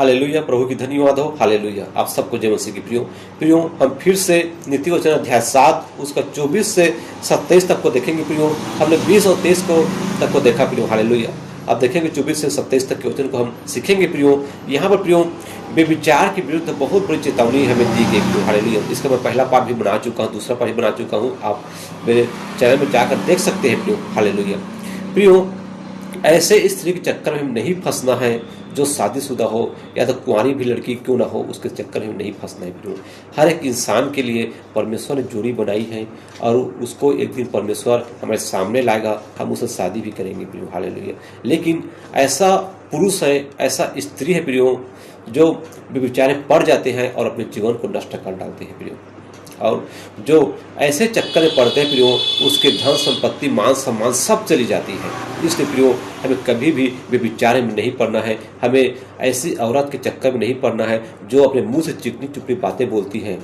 Hallelujah, प्रभु की धन्यवाद हो। हालेलुया, आप सबको जय मसीह की प्रियो, हम फिर से नीति वचन अध्याय 7 उसका 24 से 27 तक को देखेंगे प्रियो। हमने 20 और 23 को तक को देखा प्रियो। हालेलुया, अब देखेंगे 24 से 27 तक के वचन को हम सीखेंगे प्रियो। यहाँ पर प्रियो बेविचार के विरुद्ध बहुत बड़ी चेतावनी हमें दी गई प्रियो। हालेलुया, इसका मैं पहला पाठ भी बना चुका हूँ, दूसरा पाठ भी बना चुका हूँ, आप मेरे चैनल में जाकर देख सकते हैं प्रियो। हालेलुया प्रियो, ऐसे स्त्री के चक्कर में नहीं फंसना है जो शादीशुदा हो या तो कुंवारी भी लड़की क्यों ना हो, उसके चक्कर में नहीं फंसना है प्रियो। हर एक इंसान के लिए परमेश्वर ने जोड़ी बनाई है और उसको एक दिन परमेश्वर हमारे सामने लाएगा, हम उससे शादी भी करेंगे प्रियो। हालेलुया, लेकिन ऐसा पुरुष है, ऐसा स्त्री है प्रियो जो बेचारे पड़ जाते हैं और अपने जीवन को नष्ट कर डालते हैं प्रियो। और जो ऐसे चक्कर में पड़ते हैं प्रियो, उसके धन संपत्ति मान सम्मान सब चली जाती है। इसलिए प्रियो हमें कभी भी बेविचार में नहीं पड़ना है, हमें ऐसी औरत के चक्कर में नहीं पड़ना है जो अपने मुंह से चिकनी चुपड़ी बातें बोलती हैं,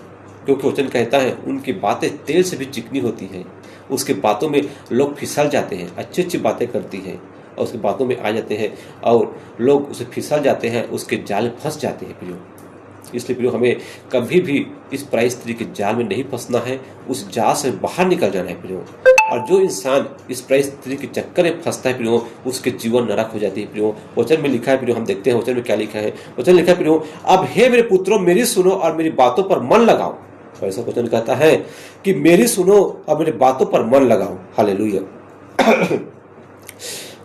क्योंकि वचन कहता है उनकी बातें तेल से भी चिकनी होती हैं। उसके बातों में लोग फिसल जाते हैं, अच्छी अच्छी बातें करती हैं और उसकी बातों में आ जाते हैं और लोग उसे फिसल जाते हैं, उसके जाल में फंस जाते हैं प्रियो। इसलिए प्रियो हमें कभी भी इस पराई स्त्री के जाल में नहीं फंसना है, उस जाल से बाहर निकल जाना है प्रियो। और जो इंसान इस पराई स्त्री के चक्कर में फंसता है प्रियो, उसके जीवन नरक हो जाती है प्रियो। वचन में लिखा है प्रियो, हम देखते हैं वचन में क्या लिखा है। वचन लिखा है प्रियो, अब हे मेरे पुत्रों मेरी सुनो और मेरी बातों पर मन लगाओ। ऐसा वचन कहता है कि मेरी सुनो और मेरी बातों पर मन लगाओ। हालेलुया,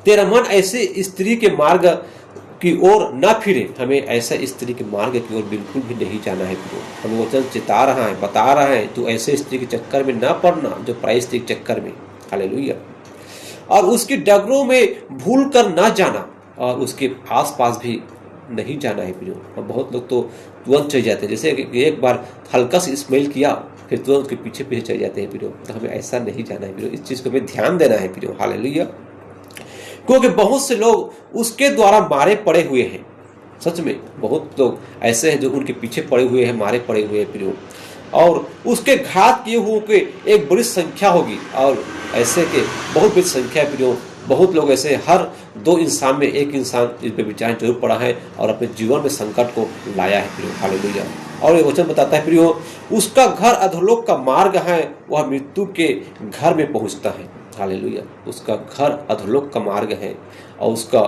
तेरा मन ऐसे स्त्री के मार्ग की ओर न फिरे। हमें ऐसा स्त्री के मार्ग की ओर बिल्कुल भी नहीं जाना है प्रियो। हमें वचन चिता रहा है, बता रहा है, तू ऐसे स्त्री के चक्कर में न पड़ना जो पराई स्त्री के चक्कर में। हालेलुया, और उसकी डगरों में भूल कर न जाना और उसके आसपास भी नहीं जाना है प्रियो। और बहुत लोग तो तुरंत चले जाते हैं, जैसे एक बार हल्का सी स्मेल किया फिर तुरंत उसके पीछे पीछे चले जाते हैं प्रियो। तो हमें ऐसा नहीं जाना है प्रियो, इस चीज को हमें ध्यान देना है प्रियो। हालेलुया, क्योंकि बहुत से लोग उसके द्वारा मारे पड़े हुए हैं। सच में बहुत लोग ऐसे हैं जो उनके पीछे पड़े हुए हैं, मारे पड़े हुए हैं प्रियो, और उसके घात किए हुए के एक बड़ी संख्या होगी। और ऐसे के बहुत बड़ी संख्या है प्रियो। बहुत लोग ऐसे, हर 2 इंसान में एक इंसान इस पे विचार जरूर पड़ा है और अपने जीवन में संकट को लाया है प्रियो। हालेलुया, और ये वचन बताता है प्रियो, उसका घर अधोलोक का मार्ग है, वह मृत्यु के घर में पहुंचता है। हालेलुया, उसका घर अधोलोक का मार्ग है और उसका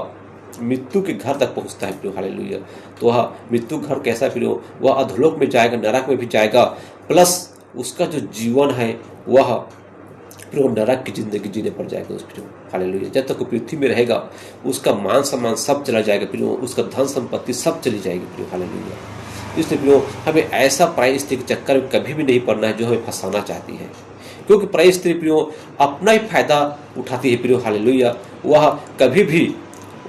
मृत्यु के घर तक पहुंचता है प्रियो। हालेलुया, तो वह मृत्यु घर कैसा प्रियो, वह अधोलोक में जाएगा, नरक में भी जाएगा, प्लस उसका जो जीवन है वह प्रियो नरक की जिंदगी जीने पर जाएगा उस प्रियो। हालेलुया, जब तक वो पृथ्वी में रहेगा उसका मान सम्मान सब चला जाएगा प्रियो, उसका धन संपत्ति सब चली जाएगी प्रियो। हालेलुया, इसलिए प्रियो हमें ऐसा पराई स्त्री के चक्कर में कभी भी नहीं पड़ना है जो हमें फंसाना चाहती है, क्योंकि पराई स्त्री प्रियो अपना ही फायदा उठाती है प्रियो। हालेलुया, वह कभी भी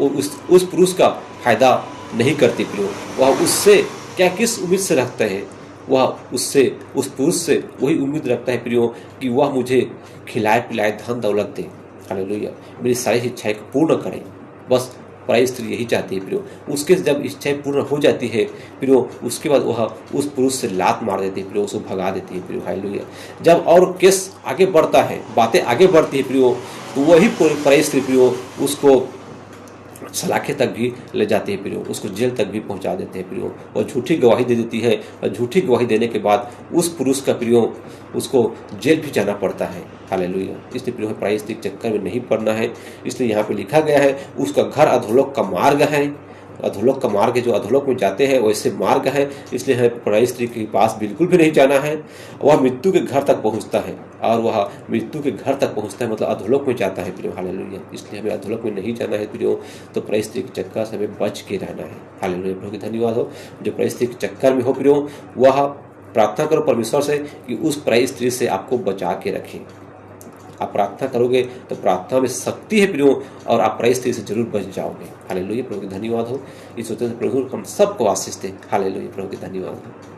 उस पुरुष का फायदा नहीं करती प्रियो। वह उससे क्या किस उम्मीद से रखता है, वह उससे उस पुरुष से वही उम्मीद रखता है प्रियो कि वह मुझे खिलाए पिलाए धन दौलत दे। हालेलुया, मेरी सारी इच्छाएं पूर्ण करे। बस पराई स्त्री यही चाहती है प्रियो। उसके जब इच्छाएं पूर्ण हो जाती है प्रियो, उसके बाद वह उस पुरुष से लात मार देती है प्रियो, उसको भगा देती है प्रियो। हालेलुया, जब और केस आगे बढ़ता है, बातें आगे बढ़ती है प्रियो, तो वही पराई स्त्री प्रियो उसको सलाखे तक भी ले जाती है प्रियो, उसको जेल तक भी पहुंचा देते हैं प्रियो, और झूठी गवाही दे देती है। और झूठी गवाही देने के बाद उस पुरुष का प्रियो उसको जेल भी जाना पड़ता है। हालेलुया, इसलिए प्रियो पराई स्त्री के चक्कर में नहीं पड़ना है। इसलिए यहाँ पे लिखा गया है, उसका घर अधोलोक का मार्ग है। अधोलोक का मार्ग है, जो अधोलोक में जाते हैं वैसे मार्ग है। इसलिए हमें पराई स्त्री के पास बिल्कुल भी नहीं जाना है। वह मृत्यु के घर तक पहुंचता है, और वह मृत्यु के घर तक पहुंचता है मतलब अधोलोक में जाता है प्रियो। हालेलुया, इसलिए हमें अधोलोक में नहीं जाना है प्रियो। तो पराई स्त्री के चक्कर से हमें बच के रहना है। हालेलुया, प्रभु की धन्यवाद हो। जो पराई स्त्री के चक्कर में हो प्रियो, वह प्रार्थना करो परमेश्वर से कि उस पराई स्त्री से आपको बचा के रखें। आप प्रार्थना करोगे तो प्रार्थना में शक्ति है प्रियो, और आप पराई स्त्री से जरूर बच जाओगे। हालेलुया, प्रभु की धन्यवाद हो। इस वचन से प्रभु हम सबको आशीष दे। हालेलुया, प्रभु की धन्यवाद हो।